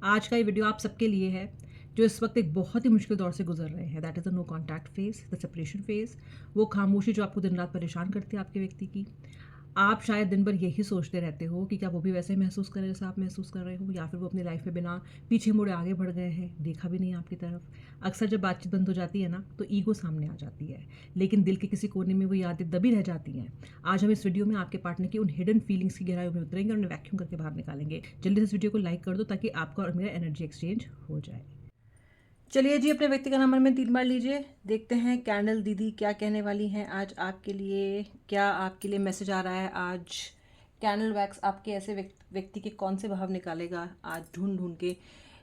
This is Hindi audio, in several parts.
आज का ये वीडियो आप सबके लिए है जो इस वक्त एक बहुत ही मुश्किल दौर से गुजर रहे हैं। That is the no contact phase, the separation phase. वो खामोशी जो आपको दिन रात परेशान करती है आपके व्यक्ति की। आप शायद दिन भर यही सोचते रहते हो कि क्या वो भी वैसे महसूस कर रहे हैं जैसा आप महसूस कर रहे हो, या फिर वो अपनी लाइफ में बिना पीछे मुड़े आगे बढ़ गए हैं, देखा भी नहीं आपकी तरफ। अक्सर जब बातचीत बंद हो जाती है ना, तो ईगो सामने आ जाती है, लेकिन दिल के किसी कोने में वो यादें दबी रह जाती हैं। आज हम इस वीडियो में आपके पार्टनर की उन हिडन फीलिंग्स की गहराई में उतरेंगे और उन्हें वैक्यूम करके बाहर निकालेंगे। जल्दी से इस वीडियो को लाइक कर दो ताकि आपका और मेरा एनर्जी एक्सचेंज हो जाए। चलिए जी, अपने व्यक्ति का नंबर में तीन बार लीजिए। देखते हैं कैंडल दीदी क्या कहने वाली हैं आज आपके लिए। क्या आपके लिए मैसेज आ रहा है आज? कैंडल वैक्स आपके ऐसे व्यक्ति के कौन से भाव निकालेगा आज ढूंढ ढूंढ के,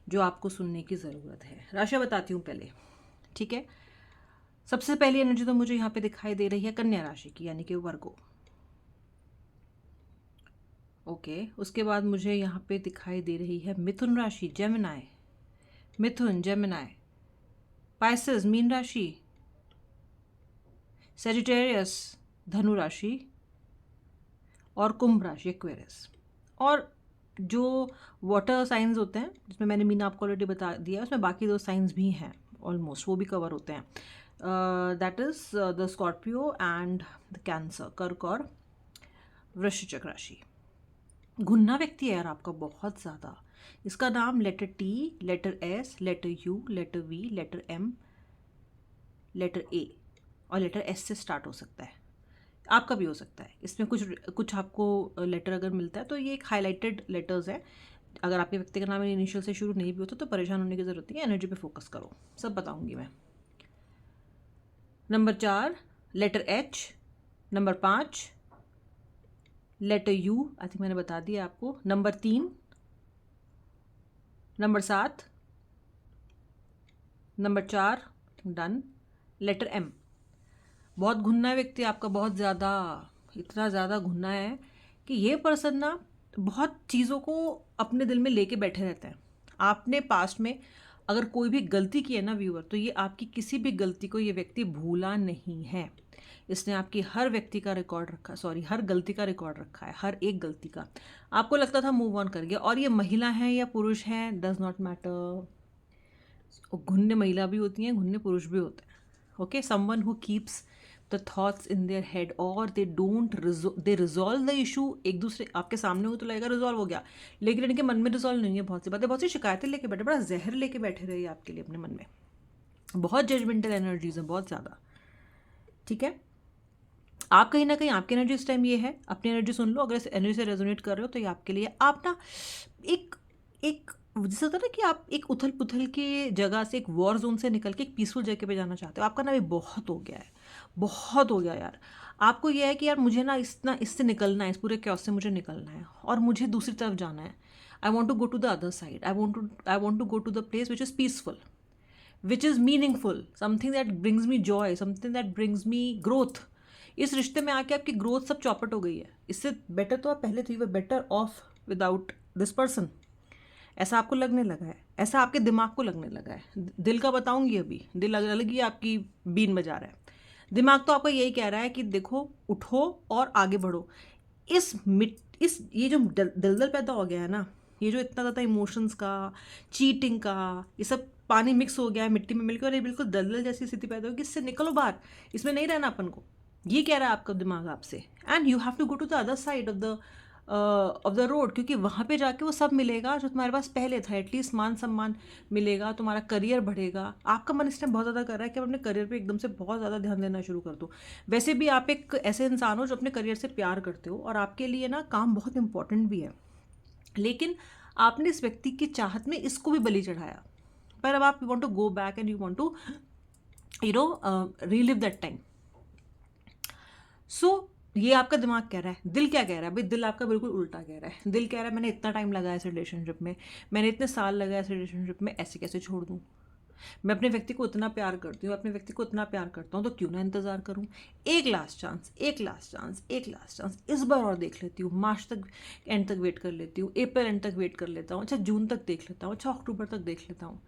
जो आपको सुनने की ज़रूरत है। राशि बताती हूँ पहले, ठीक है। सबसे पहली एनर्जी तो मुझे यहाँ पे दिखाई दे रही है कन्या राशि की, यानी कि वर्गो। ओके, उसके बाद मुझे यहाँ पे दिखाई दे रही है मिथुन राशि, जेमिनाई, मिथुन जेमिनाई, पाइसेस मीन राशि, सेजिटेरियस धनु राशि और कुंभ राशि एक्वेरियस। और जो वाटर साइंस होते हैं, जिसमें मैंने मीन आपको ऑलरेडी बता दिया, उसमें बाकी दो साइंस भी हैं ऑलमोस्ट, वो भी कवर होते हैं। That is the Scorpio and the cancer, कर्क और वृश्चिक राशि। घुन्ना व्यक्ति है यार आपका बहुत ज़्यादा। इसका नाम letter T, letter S, letter U, letter V, letter M, letter A और लेटर एस से स्टार्ट हो सकता है। आपका भी हो सकता है। इसमें कुछ आपको लेटर अगर मिलता है तो ये एक हाईलाइटेड लेटर्स है। अगर आपके व्यक्ति का नाम इनिशियल से शुरू नहीं भी होता तो परेशान होने की ज़रूरत नहीं है। एनर्जी पे फोकस करो, सब बताऊंगी मैं। Number 4 letter H, number 5 letter U, I think मैंने बता दिया आपको, number 3, number 7, number 4 done, letter M. बहुत घुन्ना व्यक्ति आपका, बहुत ज़्यादा, इतना ज़्यादा घुन्ना है कि ये पर्सन ना बहुत चीज़ों को अपने दिल में लेके बैठे रहते हैं। आपने पास्ट में अगर कोई भी गलती की है ना व्यूअर, तो ये आपकी किसी भी गलती को ये व्यक्ति भूला नहीं है। इसने आपकी हर व्यक्ति का रिकॉर्ड रखा, सॉरी हर गलती का रिकॉर्ड रखा है, हर एक गलती का। आपको लगता था मूव ऑन कर गया, और ये महिला है या पुरुष है डज नॉट मैटर। घुन्ने महिला भी होती हैं, घुन्ने पुरुष भी होते हैं। Okay, someone who keeps the thoughts in their head और दे रिजॉल्व द इशू। एक दूसरे आपके सामने हो तो लगेगा रिजॉल्व हो गया, लेकिन इनके मन में रिजॉल्व नहीं है। बहुत सी बातें, बहुत सी शिकायतें लेके बैठे, बड़ा जहर लेके बैठे रहे आपके लिए अपने मन में। बहुत जजमेंटल एनर्जीज है, बहुत ज़्यादा। ठीक है, आप कहीं ना कहीं, आपकी एनर्जी इस टाइम ये है, अपनी एनर्जी सुन लो। अगर इस एनर्जी से रेजोनेट कर रहे हो तो ये आपके लिए। आप ना एक एक जैसे होता है ना कि आप एक उथल पुथल की जगह से, एक वॉर जोन से निकल के एक पीसफुल जगह पे जाना चाहते हो। आपका ना भी बहुत हो गया है, बहुत हो गया यार। आपको यह है कि यार मुझे ना इससे निकलना है, इस पूरे क्योस से मुझे निकलना है और मुझे दूसरी तरफ जाना है। I want to go to the other side, I want to go to the place which is peaceful, which is meaningful, something that brings me joy, something that brings me growth. इस रिश्ते में आके आपकी ग्रोथ सब चौपट हो गई है। इससे बेटर तो आप पहले थे, you were better of without this person. ऐसा आपको लगने लगा है, ऐसा आपके दिमाग को लगने लगा है। दिल का बताऊंगी अभी, दिल अलग ही आपकी बीन बजा रहा है। दिमाग तो आपका यही कह रहा है कि देखो, उठो और आगे बढ़ो। इस ये जो दलदल पैदा हो गया है ना, ये जो इतना ज़्यादा इमोशंस का, चीटिंग का, ये सब पानी मिक्स हो गया है मिट्टी में मिलकर, और ये बिल्कुल दलदल जैसी स्थिति पैदा होगी। इससे निकलो बाहर, इसमें नहीं रहना अपन को। ये कह रहा है आपका दिमाग आपसे। And you have to go to the other side of the road, क्योंकि वहाँ पे जाके वो सब मिलेगा जो तुम्हारे पास पहले था। एटलीस्ट मान सम्मान मिलेगा, तुम्हारा करियर बढ़ेगा। आपका मन इस टाइम बहुत ज़्यादा कर रहा है कि आप अपने करियर पे एकदम से बहुत ज़्यादा ध्यान देना शुरू कर दो। वैसे भी आप एक ऐसे इंसान हो जो अपने करियर से प्यार करते हो, और आपके लिए ना काम बहुत इंपॉर्टेंट भी है। लेकिन आपने इस व्यक्ति की चाहत में इसको भी बलि चढ़ाया। पर अब आप you want to go back and you want to relive that time. So ये आपका दिमाग कह रहा है। दिल क्या कह रहा है भाई? दिल आपका बिल्कुल उल्टा कह रहा है। दिल कह रहा है मैंने इतना टाइम लगाया इस रिलेशनशिप में, मैंने इतने साल लगाया इस रिलेशनशिप में, ऐसे कैसे छोड़ दूँ? मैं अपने व्यक्ति को इतना प्यार करती हूँ, अपने व्यक्ति को इतना प्यार करता हूँ, तो क्यों ना इंतज़ार करूँ? एक लास्ट चांस, एक लास्ट चांस, एक लास्ट चांस, इस बार और देख लेती हूँ। मार्च तक एंड तक वेट कर लेती हूँ, अप्रैल एंड तक वेट कर लेता हूँ, अच्छा जून तक देख लेता हूँ, अच्छा अक्टूबर तक देख लेता हूँ।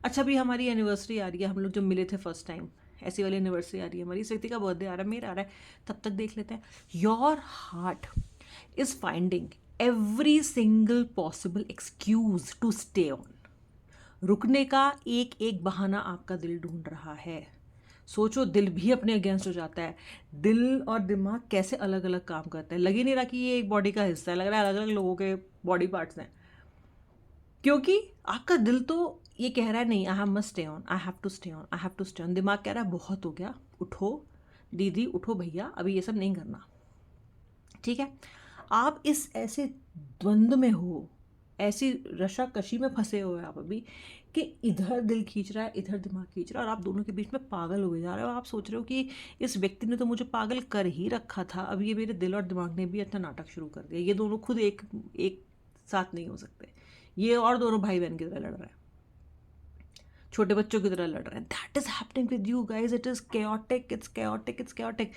अच्छा भी हमारी एनिवर्सरी आ रही है, हम लोग जब मिले थे फर्स्ट टाइम, ऐसी वाली एनिवर्सरी आ रही है हमारी, इस व्यक्ति का बर्थडे आ रहा है, मेरा आ रहा है, तब तक देख लेते हैं। Your heart is finding every single possible excuse to stay on. रुकने का एक एक बहाना आपका दिल ढूंढ रहा है। सोचो, दिल भी अपने अगेंस्ट हो जाता है। दिल और दिमाग कैसे अलग अलग काम करते हैं। लग ही नहीं रहा कि ये एक बॉडी का हिस्सा है, लग रहा है अलग अलग लोगों के बॉडी पार्ट्स हैं। क्योंकि आपका दिल तो ये कह रहा है नहीं, I have must stay on, I have to stay on, I have to stay on. दिमाग कह रहा है बहुत हो गया, उठो दीदी, उठो भैया, अभी ये सब नहीं करना। ठीक है, आप इस ऐसे द्वंद्व में हो, ऐसी रशाकशी में फंसे हो आप अभी, कि इधर दिल खींच रहा है, इधर दिमाग खींच रहा है, और आप दोनों के बीच में पागल हुए जा रहे हो। आप सोच रहे हो कि इस व्यक्ति ने तो मुझे पागल कर ही रखा था, अब ये मेरे दिल और दिमाग ने भी अपना नाटक शुरू कर दिया। ये दोनों खुद एक एक साथ नहीं हो सकते, ये और दोनों भाई बहन की तरह लड़ रहे हैं, छोटे बच्चों की तरह लड़ रहे हैं। That is happening with you guys, it is chaotic, it's chaotic, it's chaotic.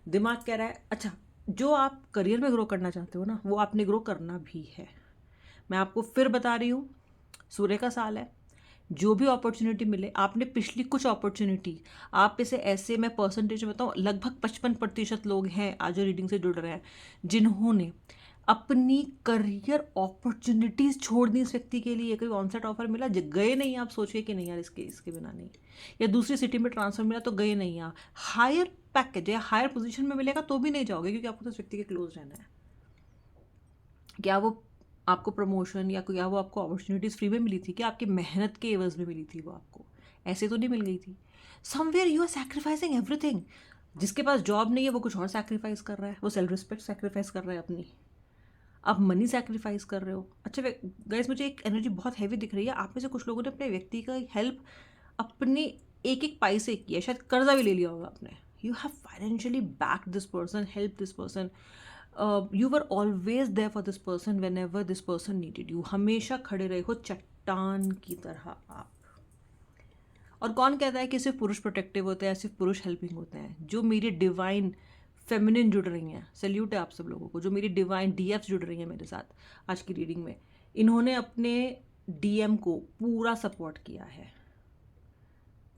दिमाग कह रहा है अच्छा, जो आप करियर में ग्रो करना चाहते हो ना, वो आपने ग्रो करना भी है। मैं आपको फिर बता रही हूँ, सूर्य का साल है, जो भी अपॉर्चुनिटी मिले, आपने पिछली कुछ अपॉर्चुनिटी, आप इसे ऐसे, मैं परसेंटेज बताऊँ, लगभग 55% लोग हैं आज जो रीडिंग से जुड़ रहे हैं जिन्होंने अपनी करियर अपॉर्चुनिटीज़ छोड़ दी इस व्यक्ति के लिए। कोई ऑनसेट ऑफर मिला, गए नहीं आप, सोचिए कि नहीं यार इसके इसके बिना नहीं, या दूसरी सिटी में ट्रांसफर मिला तो गए नहीं आप, हायर पैकेज या हायर पोजीशन में मिलेगा तो भी नहीं जाओगे, क्योंकि आपको तो उस व्यक्ति के क्लोज रहना है। क्या वो आपको प्रमोशन या क्या वो आपको अपॉर्चुनिटीज़ फ्री में मिली थी, क्या आपकी मेहनत के एवज में मिली थी वो आपको? ऐसे तो नहीं मिल गई थी। Somewhere you are sacrificing everything. जिसके पास जॉब नहीं है वो कुछ और सैक्रिफाइस कर रहा है, वो सेल्फ रिस्पेक्ट सैक्रिफाइस कर रहा है अपनी, आप मनी सैक्रिफाइस कर रहे हो। अच्छा गाइस, मुझे एक एनर्जी बहुत हैवी दिख रही है। आप में से कुछ लोगों ने अपने व्यक्ति का हेल्प अपने एक एक पैसे किया, शायद कर्जा भी ले लिया होगा आपने। You have financially back this person, help this person, you were always there for this person whenever this person needed you. हमेशा खड़े रहे हो चट्टान की तरह आप। और कौन कहता है कि सिर्फ पुरुष प्रोटेक्टिव होते हैं, सिर्फ पुरुष हेल्पिंग होते हैं? जो मेरी डिवाइन फेमिनिन जुड़ रही हैं, सैल्यूट है आप सब लोगों को। जो मेरी डिवाइन डीएफ्स जुड़ रही हैं मेरे साथ आज की रीडिंग में, इन्होंने अपने डीएम को पूरा सपोर्ट किया है,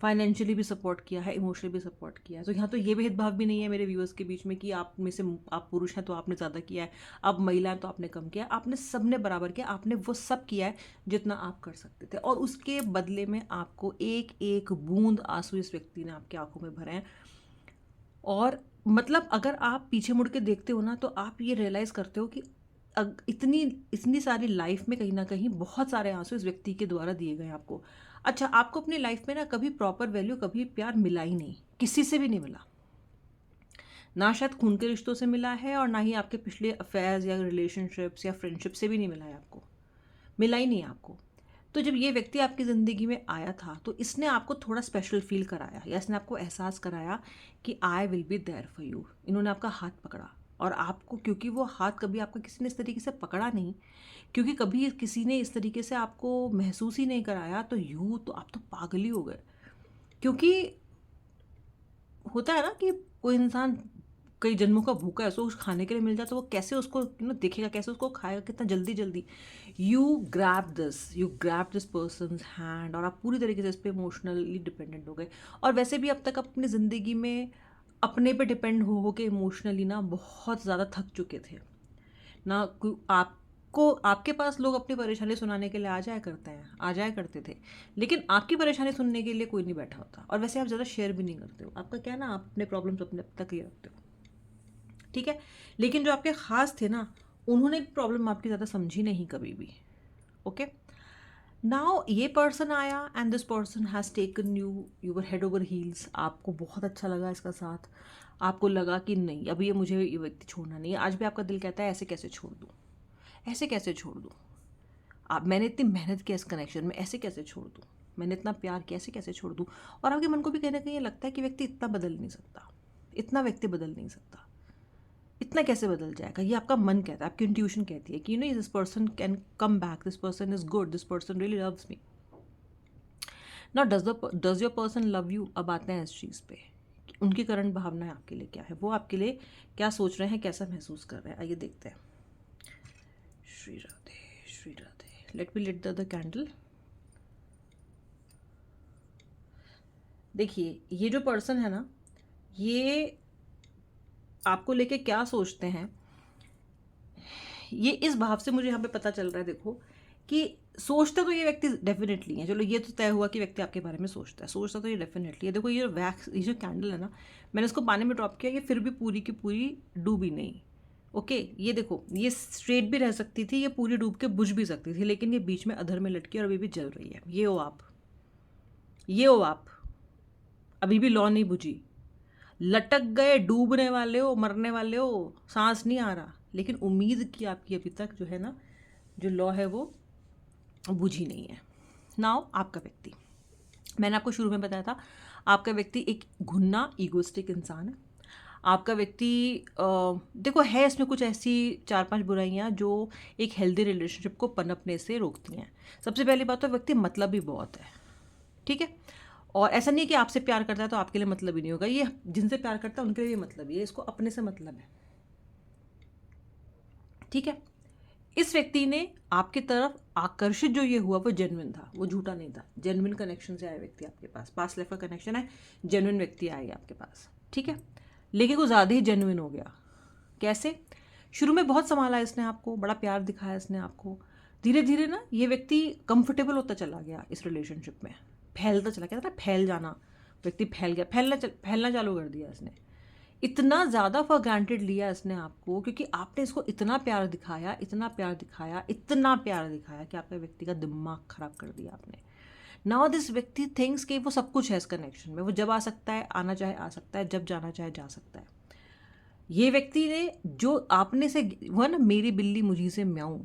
फाइनेंशियली भी सपोर्ट किया है, इमोशनली भी सपोर्ट किया है। तो यहाँ तो ये भेदभाव भी नहीं है मेरे व्यूअर्स के बीच में कि आप में से आप पुरुष हैं तो आपने ज़्यादा किया है, आप महिला हैं तो आपने कम किया है। आपने सबने बराबर किया, आपने वो सब किया है जितना आप कर सकते थे, और उसके बदले में आपको एक एक बूंद आंसू इस व्यक्ति ने आपकी आंखों में भरे हैं। और मतलब अगर आप पीछे मुड़ के देखते हो ना, तो आप ये रियलाइज़ करते हो कि इतनी इतनी सारी लाइफ में कहीं ना कहीं बहुत सारे आंसू इस व्यक्ति के द्वारा दिए गए आपको। अच्छा, आपको अपनी लाइफ में ना कभी प्रॉपर वैल्यू, कभी प्यार मिला ही नहीं, किसी से भी नहीं मिला, ना शायद खून के रिश्तों से मिला है, और ना ही आपके पिछले अफेयर्स या रिलेशनशिप्स या फ्रेंडशिप से भी नहीं मिला है आपको, मिला ही नहीं आपको। तो जब ये व्यक्ति आपकी ज़िंदगी में आया था तो इसने आपको थोड़ा स्पेशल फील कराया, या इसने आपको एहसास कराया कि I will be there for you. इन्होंने आपका हाथ पकड़ा, और आपको, क्योंकि वो हाथ कभी आपका किसी ने इस तरीके से पकड़ा नहीं, क्योंकि कभी किसी ने इस तरीके से आपको महसूस ही नहीं कराया, तो तो आप तो पागल ही हो गए। क्योंकि होता है ना कि कोई इंसान कई जन्मों का भूखा है, उसको कुछ खाने के लिए मिल जाए तो वो कैसे उसको देखेगा, कैसे उसको खाएगा, कितना जल्दी जल्दी। You grab this persons hand, और आप पूरी तरीके से इस पर इमोशनली डिपेंडेंट हो गए। और वैसे भी अब तक अपनी ज़िंदगी में अपने पे डिपेंड हो के इमोशनली ना बहुत ज़्यादा थक चुके थे ना। आपको, आपके पास लोग अपनी परेशानी सुनाने के लिए आ जाया करते थे, लेकिन आपकी परेशानी सुनने के लिए कोई नहीं बैठा होता। और वैसे आप ज़्यादा शेयर भी नहीं करते हो, आपका क्या ना, आप अपने प्रॉब्लम्स अपने तक ही रखते हो, ठीक है। लेकिन जो आपके खास थे ना, उन्होंने प्रॉब्लम आपकी ज़्यादा समझी नहीं कभी भी। ओके, नाउ ये पर्सन आया and this person has taken you were head over heels. आपको बहुत अच्छा लगा इसका साथ, आपको लगा कि नहीं अभी ये मुझे ये व्यक्ति छोड़ना नहीं है। आज भी आपका दिल कहता है ऐसे कैसे छोड़ दूँ, ऐसे कैसे छोड़ दूँ, आप, मैंने इतनी मेहनत की इस कनेक्शन में, ऐसे कैसे छोड़ दूँ, मैंने इतना प्यार किया, ऐसे कैसे छोड़ दूँ। और आपके मन को भी कहीं ना कहीं ये लगता है कि व्यक्ति इतना बदल नहीं सकता, इतना व्यक्ति बदल नहीं सकता, इतना कैसे बदल जाएगा। ये आपका मन कहता है, आपकी इंट्यूशन कहती है कि you know this person can come back, this person is good, this person really loves me. Now does your person love you? अब आते हैं इस चीज़ पे, उनकी करंट भावनाएं आपके लिए क्या है, वो आपके लिए क्या सोच रहे हैं, कैसा महसूस कर रहे हैं। आइए देखते हैं। Shri Radhe, Shri Radhe. Let me lit the candle. देखिए, ये जो पर्सन है ना, ये आपको लेके क्या सोचते हैं, ये इस भाव से मुझे यहाँ पे पता चल रहा है। देखो कि सोचता तो ये व्यक्ति डेफिनेटली है, चलो ये तो तय हुआ कि व्यक्ति आपके बारे में सोचता है, सोचता तो ये डेफिनेटली है। देखो ये वैक्स, ये जो कैंडल है ना, मैंने इसको पानी में ड्रॉप किया, ये फिर भी पूरी की पूरी डूबी नहीं। ओके, ये देखो, ये स्ट्रेट भी रह सकती थी, ये पूरी डूब के बुझ भी सकती थी, लेकिन ये बीच में अधर में लटकी और अभी भी जल रही है। ये हो आप, ये हो आप, अभी भी लौ नहीं बुझी, लटक गए, डूबने वाले हो, मरने वाले हो, सांस नहीं आ रहा, लेकिन उम्मीद की आपकी अभी तक जो है ना, जो लौ है वो बुझी नहीं है। नाउ आपका व्यक्ति, मैंने आपको शुरू में बताया था, आपका व्यक्ति एक घुन्ना ईगोइस्टिक इंसान है। आपका व्यक्ति देखो है इसमें कुछ ऐसी 4-5 बुराइयां जो एक हेल्दी रिलेशनशिप को पनपने से रोकती हैं। सबसे पहली बात तो व्यक्ति मतलब भी बहुत है, ठीक है। और ऐसा नहीं है कि आपसे प्यार करता है तो आपके लिए मतलब ही नहीं होगा, ये जिनसे प्यार करता है उनके लिए मतलब ही है, इसको अपने से मतलब है, ठीक है। इस व्यक्ति ने आपकी तरफ आकर्षित जो ये हुआ वो जेन्युइन था, वो झूठा नहीं था। जेन्युइन कनेक्शन से आया व्यक्ति आपके पास, पास्ट लाइफ का कनेक्शन है, जेन्युइन व्यक्ति आएगा आपके पास, ठीक है। लेकिन वो ज़्यादा ही जेन्युइन हो गया। कैसे? शुरू में बहुत संभाला इसने आपको, बड़ा प्यार दिखाया इसने आपको, धीरे धीरे ना ये व्यक्ति कंफर्टेबल होता चला गया इस रिलेशनशिप में, फैलता चला गया था, फैल जाना, व्यक्ति फैल गया, फैलना चालू कर दिया इसने। इतना ज़्यादा फॉर ग्रांटेड लिया इसने आपको, क्योंकि आपने इसको इतना प्यार दिखाया, इतना प्यार दिखाया, इतना प्यार दिखाया कि आपके व्यक्ति का दिमाग खराब कर दिया आपने। नाउ दिस व्यक्ति थिंक्स कि वो सब कुछ है इस कनेक्शन में, वो जब आ सकता है, आना चाहे आ सकता है, जब जाना चाहे जा सकता है। ये व्यक्ति ने जो आपने से वो है ना, मेरी बिल्ली मुझी से म्याऊं,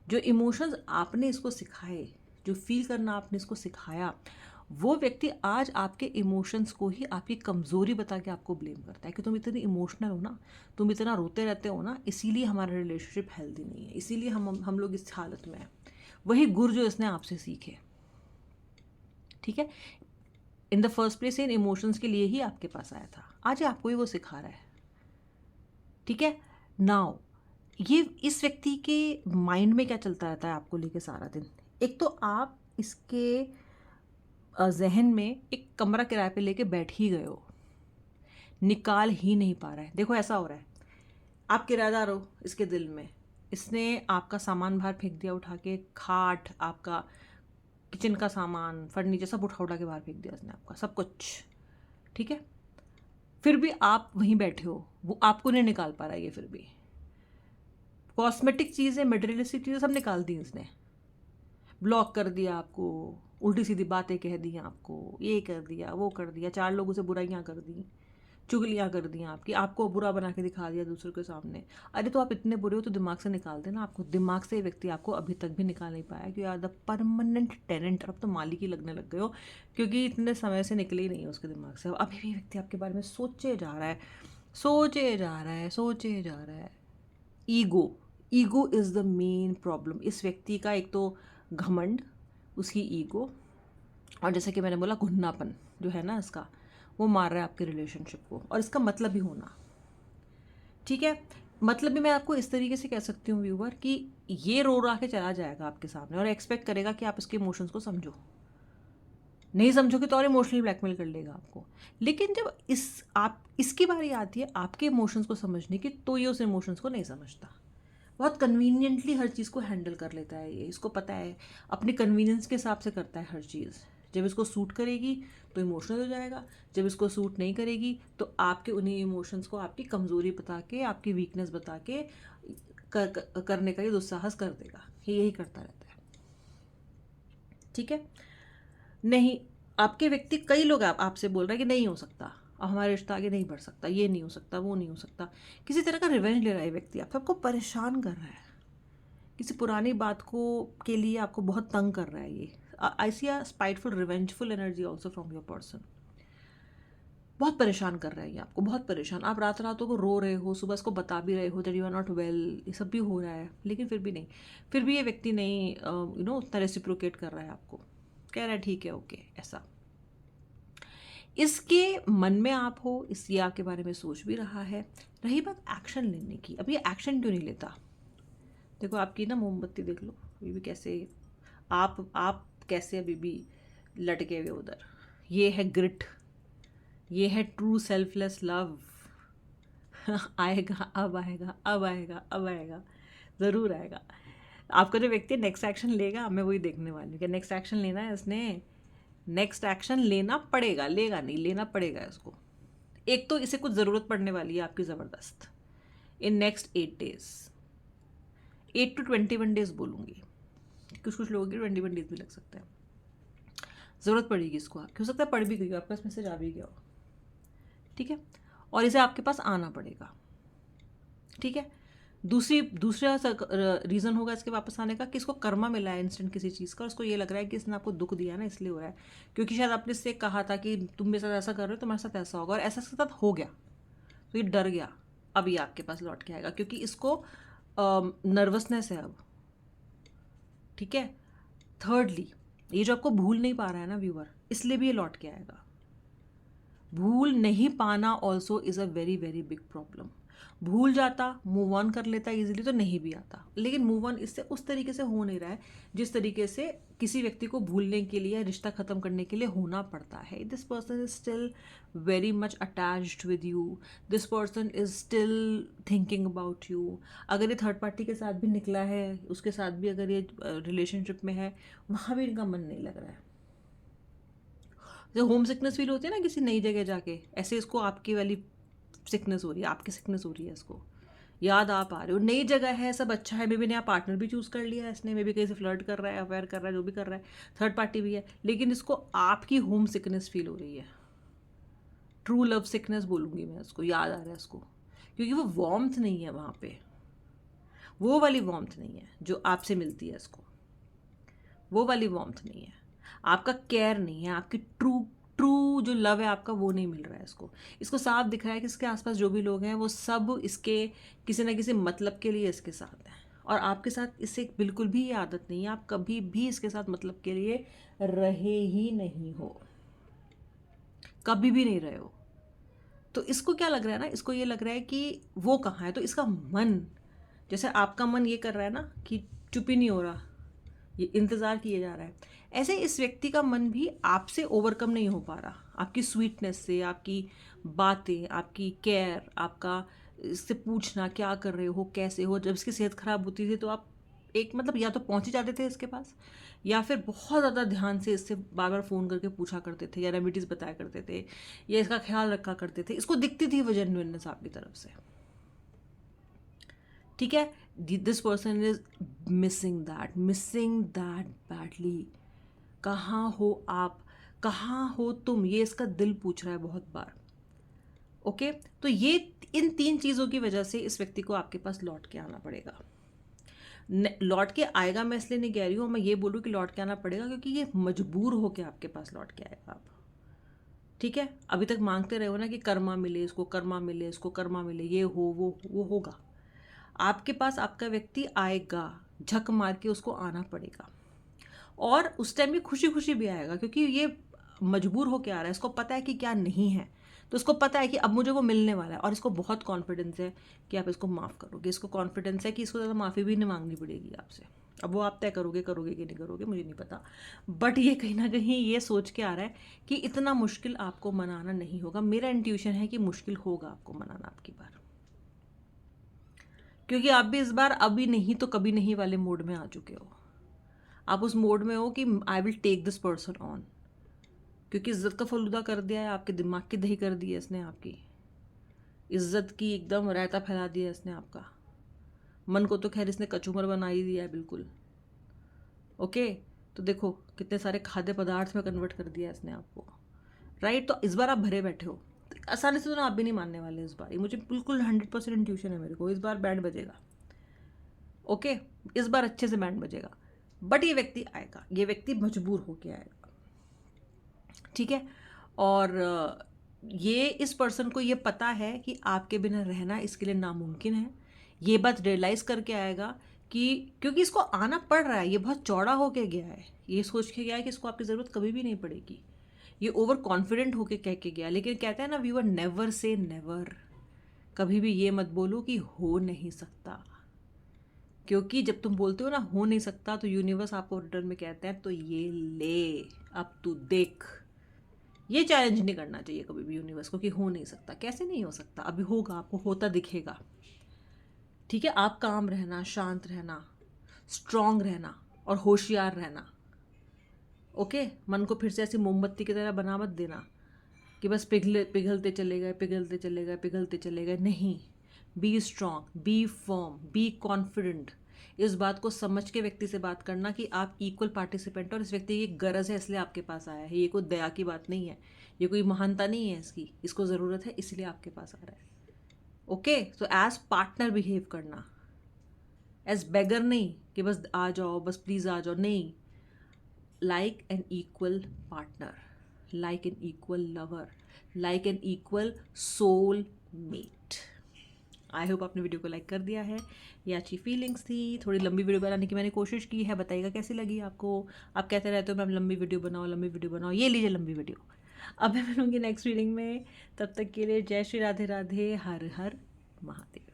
जो इमोशंस आपने इसको सिखाए, जो फील करना आपने इसको सिखाया, वो व्यक्ति आज आपके इमोशंस को ही आपकी कमज़ोरी बता के आपको ब्लेम करता है कि तुम इतनी इमोशनल हो ना, तुम इतना रोते रहते हो ना, इसीलिए हमारा रिलेशनशिप हेल्दी नहीं है, इसीलिए हम लोग इस हालत में हैं। वही गुर जो इसने आपसे सीखे, ठीक है। In the first place in emotions के लिए ही आपके पास आया था, आज आपको ही वो सिखा रहा है, ठीक है। नाउ ये इस व्यक्ति के माइंड में क्या चलता रहता है आपको लेके सारा दिन? एक तो आप इसके जहन में एक कमरा किराए पे लेके बैठ ही गए हो, निकाल ही नहीं पा रहा है। देखो ऐसा हो रहा है, आप किराएदार हो इसके दिल में, इसने आपका सामान बाहर फेंक दिया उठा के, खाट, आपका किचन का सामान, फर्नीचर सब उठा उठा के बाहर फेंक दिया इसने, आपका सब कुछ, ठीक है। फिर भी आप वहीं बैठे हो, वो आपको नहीं निकाल पा रहा है। ये फिर भी कॉस्मेटिक चीज़ें, मटेरियलिस्टिक चीज़ें सब निकाल दी इसने, ब्लॉक कर दिया आपको, उल्टी सीधी बातें कह दी आपको, ये कर दिया, वो कर दिया, 4 लोगों से बुराइयां कर दी, चुगलियां कर दी आपकी, आपको बुरा बना के दिखा दिया दूसरों के सामने। अरे तो आप इतने बुरे हो तो दिमाग से निकाल देना, आपको दिमाग से ये व्यक्ति आपको अभी तक भी निकाल नहीं पाया कि यार द परमानेंट टेनेंट, अब तो मालिक ही लगने लग गए हो, क्योंकि इतने समय से निकले ही नहीं है उसके दिमाग से। अभी भी व्यक्ति आपके बारे में सोचे जा रहा है, सोचे जा रहा है, सोचे जा रहा है। Ego, ego is the main problem इस व्यक्ति का। एक तो घमंड, उसकी ईगो, और जैसे कि मैंने बोला घुन्नापन जो है ना इसका, वो मार रहा है आपके रिलेशनशिप को, और इसका मतलब भी होना, ठीक है। मतलब भी मैं आपको इस तरीके से कह सकती हूँ व्यूवर, कि ये रो रहा के चला जाएगा आपके सामने और एक्सपेक्ट करेगा कि आप इसके इमोशंस को समझो, नहीं समझोगे तो और इमोशनली ब्लैकमेल कर लेगा आपको। लेकिन जब आप इसकी बारी आती है आपके इमोशंस को समझने की, तो ये उस इमोशंस को नहीं समझता, बहुत कन्वीनियंटली हर चीज़ को हैंडल कर लेता है। ये इसको पता है, अपनी कन्वीनियंस के हिसाब से करता है हर चीज़। जब इसको सूट करेगी तो इमोशनल हो जाएगा, जब इसको सूट नहीं करेगी तो आपके उन्हीं इमोशंस को आपकी कमज़ोरी बता के, आपकी वीकनेस बता के करने का ये दुस्साहस कर देगा। ये यही करता रहता है, ठीक है। नहीं, आपके व्यक्ति, कई लोग आपसे बोल रहे हैं कि नहीं हो सकता, अब हमारा रिश्ता आगे नहीं बढ़ सकता, ये नहीं हो सकता, वो नहीं हो सकता। किसी तरह का रिवेंज ले रहा है व्यक्ति, आप सबको परेशान कर रहा है, किसी पुरानी बात को के लिए आपको बहुत तंग कर रहा है। ये I see a spiteful revengeful energy also from your person. बहुत परेशान कर रहा है ये आपको, बहुत परेशान। आप रात रातों को रो रहे हो, सुबह इसको बता भी रहे हो that you are not well, ये सब भी हो रहा है, लेकिन फिर भी नहीं, फिर भी ये व्यक्ति नहीं उतना रेसिप्रोकेट कर रहा है आपको, कह रहा है ठीक है, ओके, ऐसा। इसके मन में आप हो, इस ये आपके बारे में सोच भी रहा है। रही बात एक्शन लेने की, अब ये एक्शन क्यों नहीं लेता? देखो आपकी ना मोमबत्ती देख लो अभी भी कैसे, आप कैसे अभी भी लटके हुए उधर। ये है ग्रिट, ये है ट्रू सेल्फलेस लव। आएगा, अब आएगा, अब आएगा, अब आएगा, ज़रूर आएगा। आपका जो व्यक्ति नेक्स्ट एक्शन लेगा, मैं वही देखने वाली हूँ कि नेक्स्ट एक्शन लेना है इसने, नेक्स्ट एक्शन लेना पड़ेगा, लेगा नहीं, लेना पड़ेगा इसको। एक तो इसे कुछ ज़रूरत पड़ने वाली है आपकी ज़बरदस्त in next 8 days, 8 to 21 days बोलूँगी, कुछ कुछ लोगों की 21 days भी लग सकता है। ज़रूरत पड़ेगी इसको आपकी, हो सकता है पड़ भी गई हो, आपके पास मैसेज आ भी गया हो, ठीक है, और इसे आपके पास आना पड़ेगा, ठीक है। दूसरा रीज़न होगा इसके वापस आने का कि इसको कर्मा मिला है इंस्टेंट किसी चीज़ का, और इसको ये लग रहा है कि इसने आपको दुख दिया है ना, इसलिए हो रहा है, क्योंकि शायद आपने इससे कहा था कि तुम मेरे साथ ऐसा कर रहे हो, तुम्हारे साथ ऐसा होगा, और ऐसा इसके साथ हो गया, तो ये डर गया, अब ये आपके पास लौट के आएगा, क्योंकि इसको नर्वसनेस है अब, ठीक है। थर्डली, ये जो आपको भूल नहीं पा रहा है ना व्यूअर, इसलिए भी ये लौट के आएगा। भूल नहीं पाना also is a very very big problem. भूल जाता, मूव ऑन कर लेता इजीली तो नहीं भी आता, लेकिन मूव ऑन इससे उस तरीके से हो नहीं रहा है जिस तरीके से किसी व्यक्ति को भूलने के लिए, रिश्ता ख़त्म करने के लिए होना पड़ता है। This person is still very much attached with you, this person is still thinking about you. अगर ये थर्ड पार्टी के साथ भी निकला है, उसके साथ भी अगर ये रिलेशनशिप में है, वहाँ भी इनका मन नहीं लग रहा है। जो होम सिकनेस फील होती है ना किसी नई जगह जाके, ऐसे इसको आपकी वाली सिकनेस हो रही है, आपकी सिकनेस हो रही है इसको, याद आप आ रहे हो, नई जगह है, सब अच्छा है, मे बी नया पार्टनर भी चूज़ कर लिया है इसने, मे बी कहीं से फ्लर्ट कर रहा है, अफेयर कर रहा है, जो भी कर रहा है, थर्ड पार्टी भी है, लेकिन इसको आपकी होम सिकनेस फील हो रही है, ट्रू लव सिकनेस बोलूँगी मैं इसको, याद आ रहा है इसको, क्योंकि वो वार्मथ नहीं है वहाँ पे, वो वाली वार्मथ नहीं है जो आपसे मिलती है इसको, वो वाली वार्मथ नहीं है, आपका केयर नहीं है, आपकी ट्रू ट्रू जो लव है आपका, वो नहीं मिल रहा है इसको। इसको साफ दिख रहा है कि इसके आसपास जो भी लोग हैं वो सब इसके किसी ना किसी मतलब के लिए इसके साथ हैं, और आपके साथ इससे बिल्कुल भी ये आदत नहीं है, आप कभी भी इसके साथ मतलब के लिए रहे ही नहीं हो, कभी भी नहीं रहे हो। तो इसको क्या लग रहा है ना, इसको ये लग रहा है कि वो कहाँ है, तो इसका मन, जैसे आपका मन ये कर रहा है ना कि चुप ही नहीं हो रहा, ये इंतज़ार किए जा रहा है, ऐसे इस व्यक्ति का मन भी आपसे ओवरकम नहीं हो पा रहा, आपकी स्वीटनेस से, आपकी बातें, आपकी केयर, आपका इससे पूछना क्या कर रहे हो, कैसे हो। जब इसकी सेहत ख़राब होती थी तो आप एक मतलब या तो पहुँच ही जाते थे इसके पास, या फिर बहुत ज़्यादा ध्यान से इससे बार बार फ़ोन करके पूछा करते थे, या रेमेडीज़ बताया करते थे, या इसका ख्याल रखा करते थे, इसको दिखती थी वो जेन्युइननेस आपकी तरफ से, ठीक है। This person is missing that badly. कहाँ हो आप, कहाँ हो तुम, ये इसका दिल पूछ रहा है बहुत बार, ओके। तो ये इन 3 चीज़ों की वजह से इस व्यक्ति को आपके पास लौट के आना पड़ेगा। लौट के आएगा मैं इसलिए नहीं कह रही हूँ, मैं ये बोलूँ कि लौट के आना पड़ेगा, क्योंकि ये मजबूर होके आपके पास लौट के आएगा आप, ठीक है। अभी तक मांगते रहे हो ना कि कर्मा मिले इसको, कर्मा मिले इसको, कर्मा मिले, ये हो वो होगा आपके पास, आपका व्यक्ति आएगा, झक मार के उसको आना पड़ेगा, और उस टाइम भी खुशी खुशी भी आएगा, क्योंकि ये मजबूर होके आ रहा है, इसको पता है कि क्या नहीं है, तो इसको पता है कि अब मुझे वो मिलने वाला है, और इसको बहुत कॉन्फिडेंस है कि आप इसको माफ़ करोगे, इसको कॉन्फिडेंस है कि इसको ज़्यादा माफ़ी भी नहीं मांगनी पड़ेगी आपसे। अब वो आप तय करोगे कि नहीं करोगे, मुझे नहीं पता, बट ये कहीं ना कहीं ये सोच के आ रहा है कि इतना मुश्किल आपको मनाना नहीं होगा। मेरा इंट्यूशन है कि मुश्किल होगा आपको मनाना आपकी बार, क्योंकि आप भी इस बार अभी नहीं तो कभी नहीं वाले मोड में आ चुके हो। आप उस मोड में हो कि I will take this person on, क्योंकि इज्जत का फलूदा कर दिया है, आपके दिमाग की दही कर दी है इसने, आपकी इज्जत की एकदम रायता फैला दिया है इसने आपका। मन को तो खैर इसने कचूमर बना ही दिया है बिल्कुल, ओके। तो देखो कितने सारे खाद्य पदार्थ में कन्वर्ट कर दिया है इसने आपको, राइट। तो इस बार आप भरे बैठे हो, तो आसानी से तो ना आप भी नहीं मानने वाले इस बार, ये मुझे बिल्कुल 100% इंट्यूशन है मेरे को, इस बार बैंड बजेगा, ओके। इस बार अच्छे से बैंड बजेगा, बट ये व्यक्ति आएगा, ये व्यक्ति मजबूर होके आएगा, ठीक है। और ये इस पर्सन को ये पता है कि आपके बिना रहना इसके लिए नामुमकिन है, ये बात रियलाइज़ करके आएगा कि, क्योंकि इसको आना पड़ रहा है, ये बहुत चौड़ा होके गया है, ये सोच के गया है कि इसको आपकी ज़रूरत कभी भी नहीं पड़ेगी, ये ओवर कॉन्फिडेंट होके कह के गया। लेकिन कहते हैं ना, व्यूअर, नेवर से नेवर, कभी भी ये मत बोलो कि हो नहीं सकता, क्योंकि जब तुम बोलते हो ना हो नहीं सकता, तो यूनिवर्स आपको रिटर्न में कहते हैं तो ये ले, अब तू देख। ये चैलेंज नहीं करना चाहिए कभी भी यूनिवर्स को कि हो नहीं सकता, कैसे नहीं हो सकता, अभी होगा, आपको होता दिखेगा, ठीक है। आप काम रहना, शांत रहना, स्ट्रांग रहना और होशियार रहना। ओके, मन को फिर से ऐसी मोमबत्ती की तरह बना मत देना कि बस पिघलते चले गए, पिघलते चले गए, पिघलते चले गए। नहीं, be strong, be firm, be confident. इस बात को समझ के व्यक्ति से बात करना कि आप इक्वल पार्टिसिपेंट और इस व्यक्ति की गरज है इसलिए आपके पास आया है। ये कोई दया की बात नहीं है, ये कोई महानता नहीं है इसकी, इसको ज़रूरत है इसलिए आपके पास आ रहा है। ओके, तो एज पार्टनर बिहेव करना, एज बेगर नहीं कि बस आ जाओ, बस प्लीज़ आ जाओ, नहीं। Like an equal partner, like an equal lover, like an equal soul mate। I hope आपने वीडियो को लाइक कर दिया है। ये अच्छी फीलिंग्स थी, थोड़ी लंबी वीडियो बनाने की मैंने कोशिश की है। बताइएगा कैसी लगी आपको। आप कहते रहते हो मैम लंबी वीडियो बनाओ, लंबी वीडियो बनाओ, ये लीजिए लंबी वीडियो। अब मैं मिलूंगी नेक्स्ट रीडिंग में, तब तक के लिए जय श्री राधे राधे, हर हर महादेव।